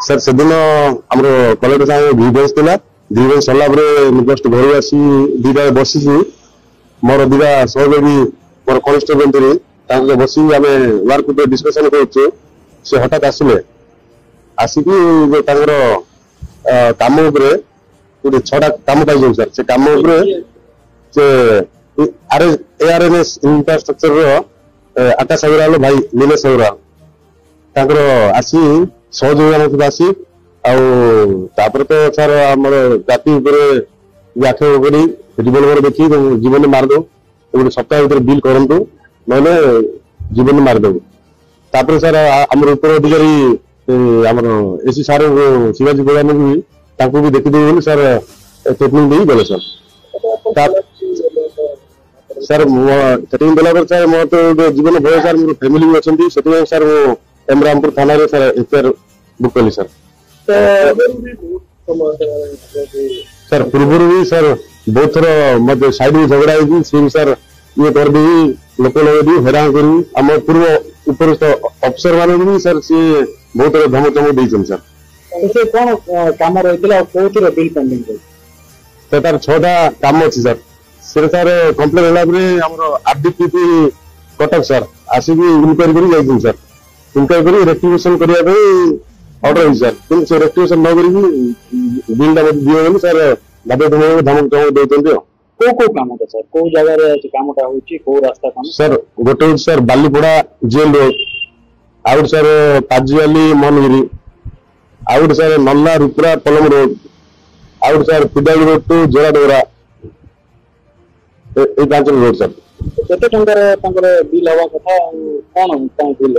sir से दिन आम कलेक्टर साहब भिवेंस था भिवेंस सरला जस्ट घर आसी दीटा बस मोर दीटा सहयोगी मोर कन्स्टेबल बस आम वर्क डिस्कसन करुचे से हठात आसिले आसिक कम गोटे छटा कम पाई सर से कम से ARNS इंफ्रास्ट्रक्चर आकाश अग्रवाल भाई नीलेश अग्रवाल आसी सहयोग आम आसी आपर तो सर आम जाति आक्षेप कर रिवल्वर देखी जीवन मारदे गोटे सप्ताह भर बिल करूँ ना जीवन मारदेव तापर सर आम उपर अधिकारी आम एसी सार शिवाजी प्रधान भी देखीदेव सर ट्रेनिंग दे गले सर सर ट्रेनिंग देला सर मोर तो जीवन भय सर मोर फैमिली भी अच्छा से सर वो एमरामपुर थाना रे सर एफआईआर बुक कली सर सर पूर्व भी सर बहुत थर मत साइड में झगड़ा है सर ये कर दी लोक लगे हैरान करी आम पूर्व उपरिस्थ अफिसर मान भी सर सी बहुत थर धमक चमक देते सर कौन काम रही बिल पेंडिंग तो तार 6टा काम अच्छी सर से सर कम्प्लेन है आरडीपी कटक सर आसिक इनक्वारी कर सर इनक्वारी कर रेक्टिफिकेशन करने ऑर्डर सर कि से रेक्टिफिकेशन न कर बिलटा दिए सर बाध्य धमक चमक देते को काम सर को जगह कामटा हो रास्ता काम सर गोटे सर बालीपड़ा जेल रोड आउट सर पाजियाली मोहनगिरी आउट सर नल्ला रुपरा पलम रोड आउट सर पिडाली रोड टू जोराडोरा ए 5 रोड सर केते टंकर बिल हवा कथा कोन कोन बिल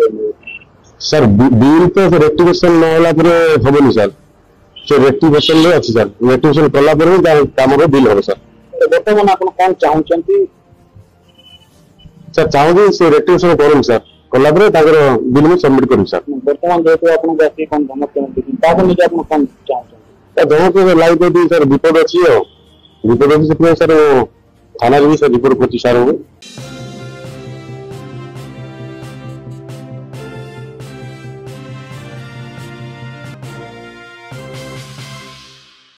सर बिल तो रेक्टिफिकेशन न होला पर होबनी सर से रेक्टिफिकेशन रे अछि सर रेक्टिफिकेशन कला पर काम रो बिल हो सर वर्तमान आपण कोन चाहउचंती सर चाहू से रेक्टिफिकेशन करूं सर कला पर ताकर बिल में सबमिट करूं सर वर्तमान जेतो आपण जाति कोन धमक देती ताको निजे आपण कोन चाहउचंती धमक लाइव को सर विपद अछि विपद अछि से सर थाना भी सर रिपोर्ट करछि सर